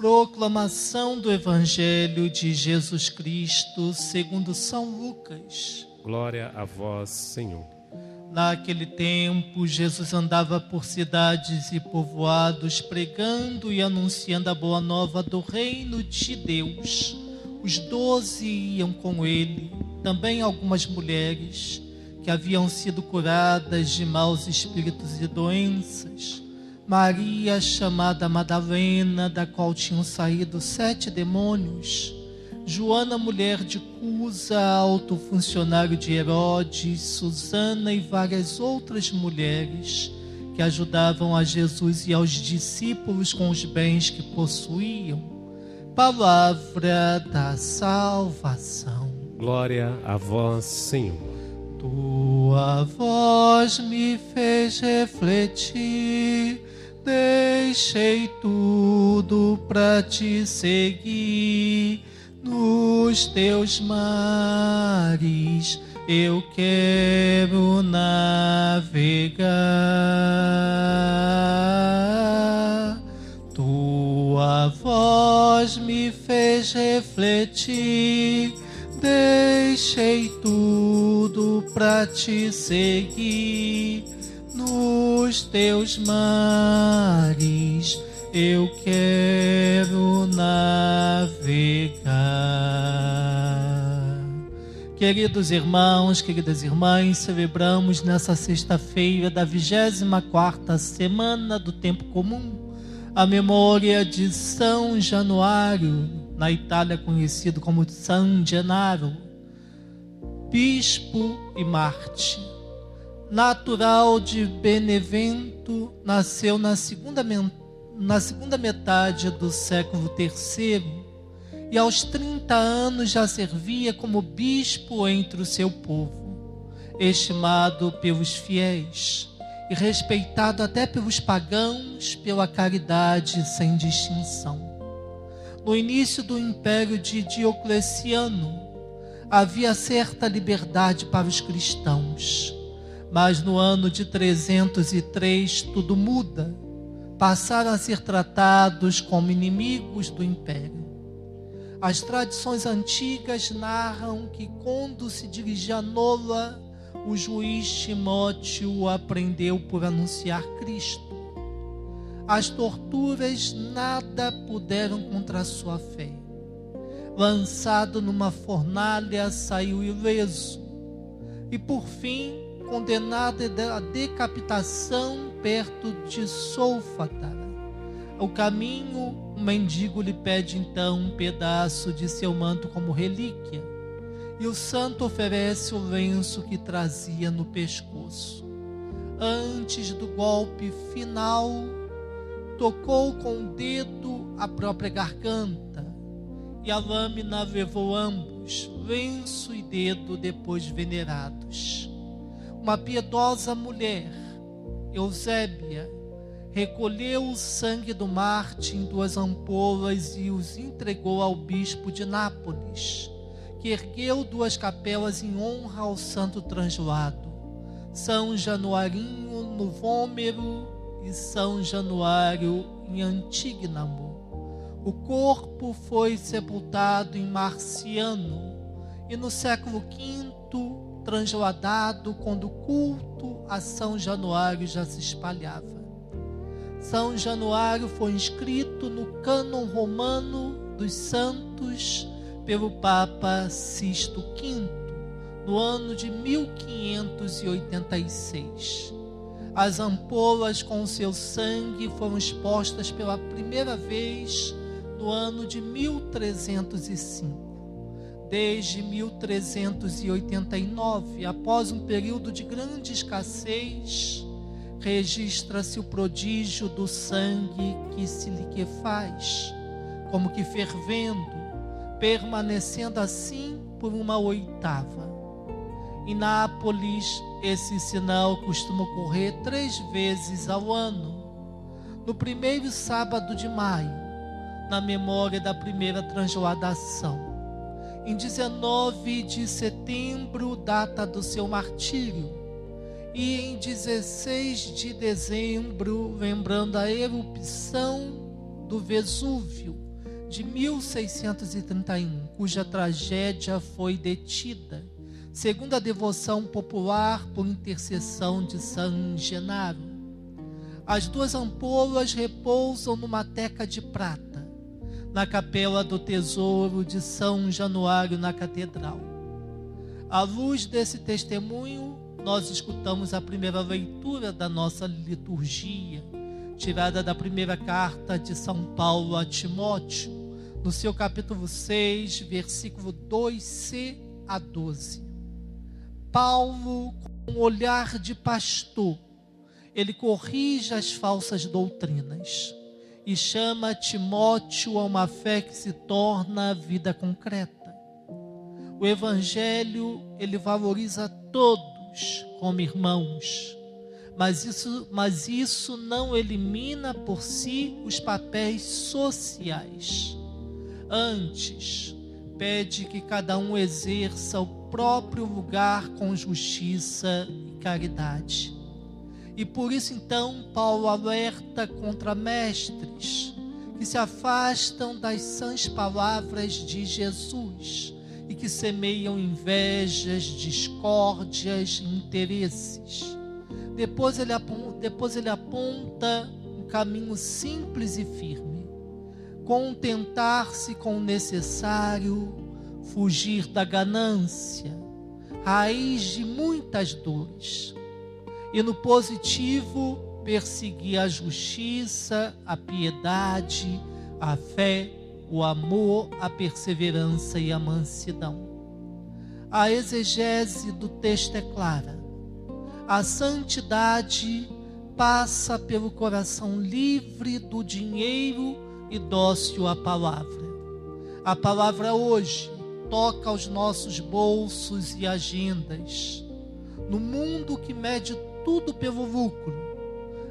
Proclamação do Evangelho de Jesus Cristo segundo São Lucas. Glória a vós, Senhor. Naquele tempo, Jesus andava por cidades e povoados, pregando e anunciando a boa nova do reino de Deus. Os 12 iam com ele, também algumas mulheres que haviam sido curadas de maus espíritos e doenças. Maria, chamada Madalena, da qual tinham saído 7 demônios. Joana, mulher de Cusa, alto funcionário de Herodes. Susana e várias outras mulheres que ajudavam a Jesus e aos discípulos com os bens que possuíam. Palavra da salvação. Glória a vós, Senhor. Tua voz me fez refletir, deixei tudo pra te seguir. Nos teus mares eu quero navegar. Tua voz me fez refletir, deixei tudo pra te seguir. Nos teus mares eu quero navegar. Queridos irmãos, queridas irmãs, celebramos nessa sexta-feira da 24ª semana do tempo comum a memória de São Januário, na Itália conhecido como San Gennaro, bispo e mártir. Natural de Benevento, nasceu na segunda metade do século III e aos 30 anos já servia como bispo entre o seu povo, estimado pelos fiéis e respeitado até pelos pagãos pela caridade sem distinção. No início do império de Diocleciano, havia certa liberdade para os cristãos, mas no ano de 303 tudo muda. Passaram a ser tratados como inimigos do império. As tradições antigas narram que quando se dirigia a Nola, o juiz Timóteo o apreendeu por anunciar Cristo. As torturas nada puderam contra a sua fé. Lançado numa fornalha, saiu ileso. E por fim, condenado à decapitação perto de Sólfata. Ao caminho, um mendigo lhe pede então um pedaço de seu manto como relíquia, e o santo oferece o lenço que trazia no pescoço. Antes do golpe final, tocou com o dedo a própria garganta, e a lâmina levou ambos, lenço e dedo, depois venerados. Uma piedosa mulher, Eusébia, recolheu o sangue do mártir em 2 ampolas e os entregou ao bispo de Nápoles, que ergueu 2 capelas em honra ao santo translado, São Januarinho no Vômero e São Januário em Antígnamo. O corpo foi sepultado em Marciano e no século V transladado quando o culto a São Januário já se espalhava. São Januário foi inscrito no cânon romano dos santos pelo Papa Sisto V, no ano de 1586. As ampolas com seu sangue foram expostas pela primeira vez no ano de 1305. Desde 1389, após um período de grande escassez, registra-se o prodígio do sangue que se liquefaz, como que fervendo, permanecendo assim por uma oitava. Em Nápoles, esse sinal costuma ocorrer 3 vezes ao ano. No primeiro sábado de maio, na memória da primeira transladação. Em 19 de setembro, data do seu martírio. E em 16 de dezembro, lembrando a erupção do Vesúvio, de 1631, cuja tragédia foi detida, segundo a devoção popular, por intercessão de São Genaro. As duas ampolas repousam numa teca de prata, na capela do tesouro de São Januário, na catedral. À luz desse testemunho, nós escutamos a primeira leitura da nossa liturgia, tirada da primeira carta de São Paulo a Timóteo, no seu capítulo 6, versículo 2c a 12. Paulo, com um olhar de pastor, ele corrige as falsas doutrinas e chama Timóteo a uma fé que se torna vida concreta. O Evangelho, ele valoriza todos como irmãos, mas isso não elimina por si os papéis sociais. Antes, pede que cada um exerça o próprio lugar com justiça e caridade. E por isso, então, Paulo alerta contra mestres que se afastam das sãs palavras de Jesus e que semeiam invejas, discórdias e interesses. Depois ele aponta um caminho simples e firme: contentar-se com o necessário, fugir da ganância, raiz de muitas dores. E no positivo, perseguir a justiça, a piedade, a fé, o amor, a perseverança e a mansidão. A exegese do texto é clara. A santidade passa pelo coração livre do dinheiro e dócil à palavra. A palavra hoje toca aos nossos bolsos e agendas. No mundo que mede tudo pelo lucro,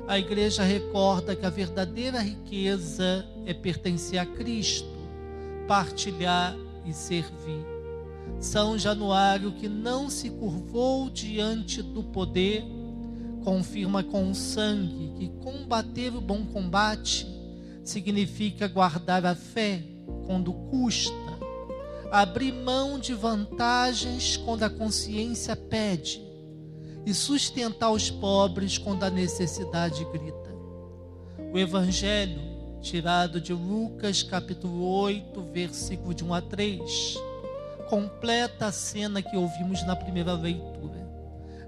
a igreja recorda que a verdadeira riqueza é pertencer a Cristo, partilhar e servir. São Januário, que não se curvou diante do poder, confirma com o sangue que combater o bom combate significa guardar a fé quando custa, abrir mão de vantagens quando a consciência pede e sustentar os pobres quando a necessidade grita. O Evangelho, tirado de Lucas capítulo 8, versículo de 1 a 3, completa a cena que ouvimos na primeira leitura.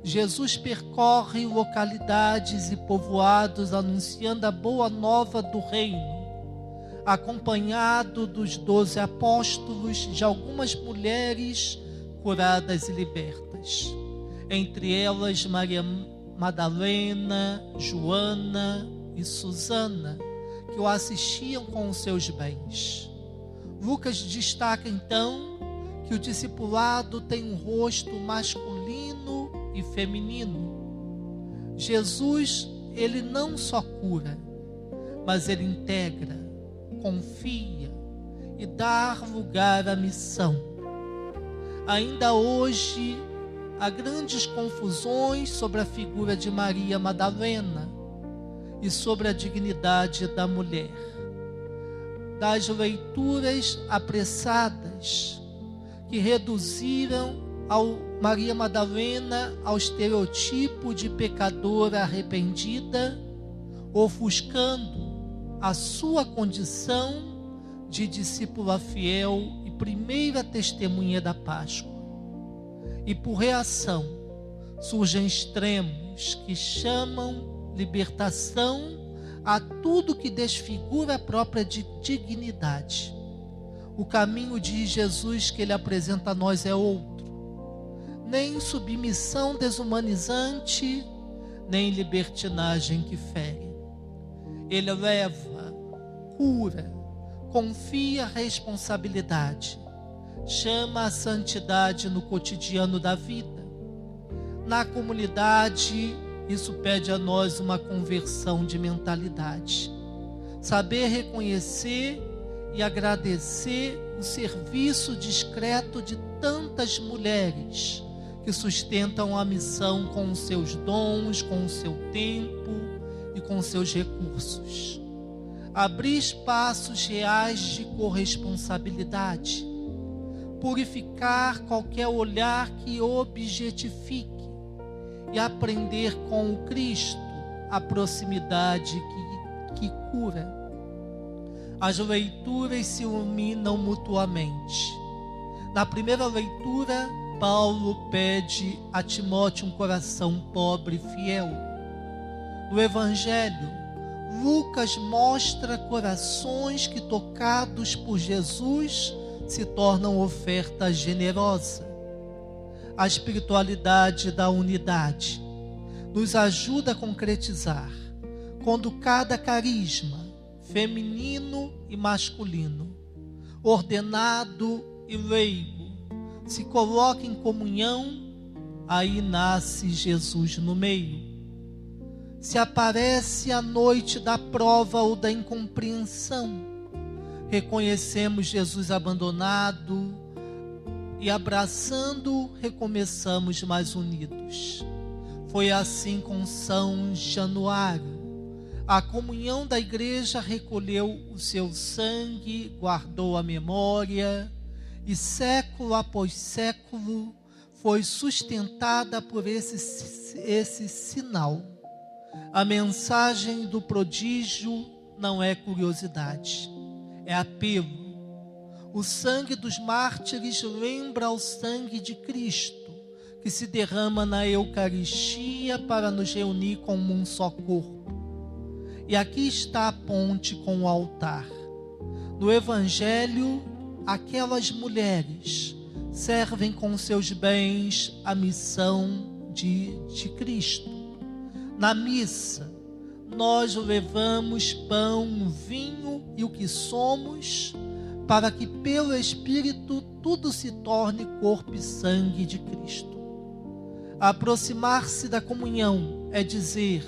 Jesus percorre localidades e povoados anunciando a boa nova do reino, acompanhado dos 12 apóstolos, de algumas mulheres curadas e libertas, entre elas Maria Madalena, Joana e Susana, que o assistiam com os seus bens. Lucas destaca então que o discipulado tem um rosto masculino e feminino. Jesus, ele não só cura, mas ele integra, confia e dá lugar à missão. Ainda hoje há grandes confusões sobre a figura de Maria Madalena e sobre a dignidade da mulher. Das leituras apressadas que reduziram Maria Madalena ao estereotipo de pecadora arrependida, ofuscando a sua condição de discípula fiel e primeira testemunha da Páscoa. E por reação, surgem extremos que chamam libertação a tudo que desfigura a própria dignidade. O caminho de Jesus que ele apresenta a nós é outro. Nem submissão desumanizante, nem libertinagem que fere. Ele leva, cura, confia a responsabilidade, chama a santidade no cotidiano da vida. Na comunidade, isso pede a nós uma conversão de mentalidade. Saber reconhecer e agradecer o serviço discreto de tantas mulheres que sustentam a missão com os seus dons, com o seu tempo e com seus recursos. abrir espaços reais de corresponsabilidade, purificar qualquer olhar que objetifique e aprender com o Cristo a proximidade que cura. As leituras se iluminam mutuamente. Na primeira leitura, Paulo pede a Timóteo um coração pobre e fiel. No Evangelho, Lucas mostra corações que, tocados por Jesus, se tornam oferta generosa. A espiritualidade da unidade nos ajuda a concretizar quando cada carisma, feminino e masculino, ordenado e leigo, se coloca em comunhão, aí nasce Jesus no meio. Se aparece a noite da prova ou da incompreensão, reconhecemos Jesus abandonado e, abraçando, recomeçamos mais unidos. Foi assim com São Januário. A comunhão da igreja recolheu o seu sangue, guardou a memória e, século após século, foi sustentada por esse sinal. A mensagem do prodígio não é curiosidade, é apelo. O sangue dos mártires lembra o sangue de Cristo, que se derrama na Eucaristia para nos reunir como um só corpo. E aqui está a ponte com o altar. No Evangelho, aquelas mulheres servem com seus bens a missão de Cristo. Na missa, nós levamos pão, vinho e o que somos, para que pelo Espírito tudo se torne corpo e sangue de Cristo. Aproximar-se da comunhão é dizer: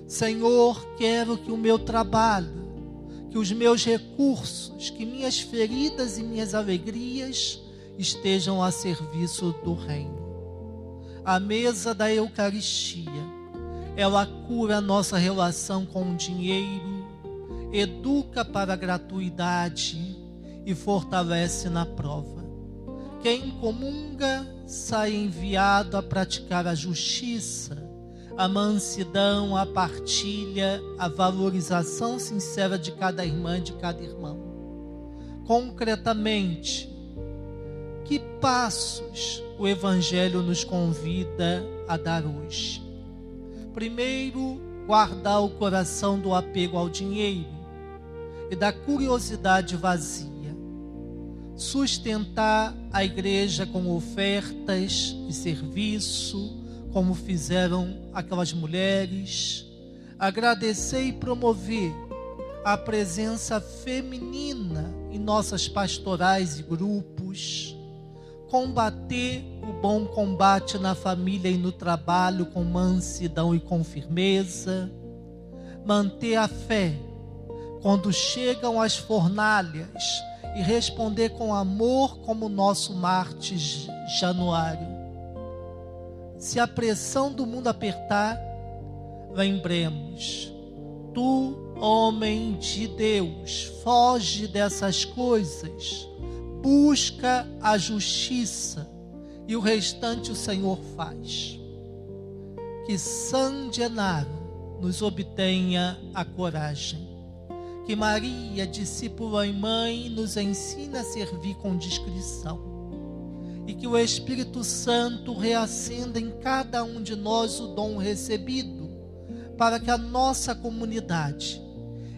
Senhor, quero que o meu trabalho, que os meus recursos, que minhas feridas e minhas alegrias estejam a serviço do reino. A mesa da Eucaristia, ela cura a nossa relação com o dinheiro, educa para a gratuidade e fortalece na prova. Quem comunga sai enviado a praticar a justiça, a mansidão, a partilha, a valorização sincera de cada irmã e de cada irmão. Concretamente, que passos o Evangelho nos convida a dar hoje? Primeiro, guardar o coração do apego ao dinheiro e da curiosidade vazia. Sustentar a igreja com ofertas e serviço, como fizeram aquelas mulheres. Agradecer e promover a presença feminina em nossas pastorais e grupos. Combater o bom combate na família e no trabalho com mansidão e com firmeza. Manter a fé quando chegam as fornalhas e responder com amor como nosso mártir Januário. Se a pressão do mundo apertar, lembremos: tu, homem de Deus, foge dessas coisas, busca a justiça e o restante o Senhor faz. Que San Genaro nos obtenha a coragem. Que Maria, discípula e mãe, nos ensine a servir com discrição. E que o Espírito Santo reacenda em cada um de nós o dom recebido, para que a nossa comunidade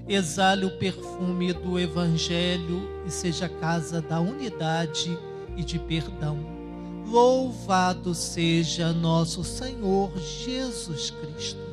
exale o perfume do Evangelho e seja casa da unidade e de perdão. Louvado seja nosso Senhor Jesus Cristo.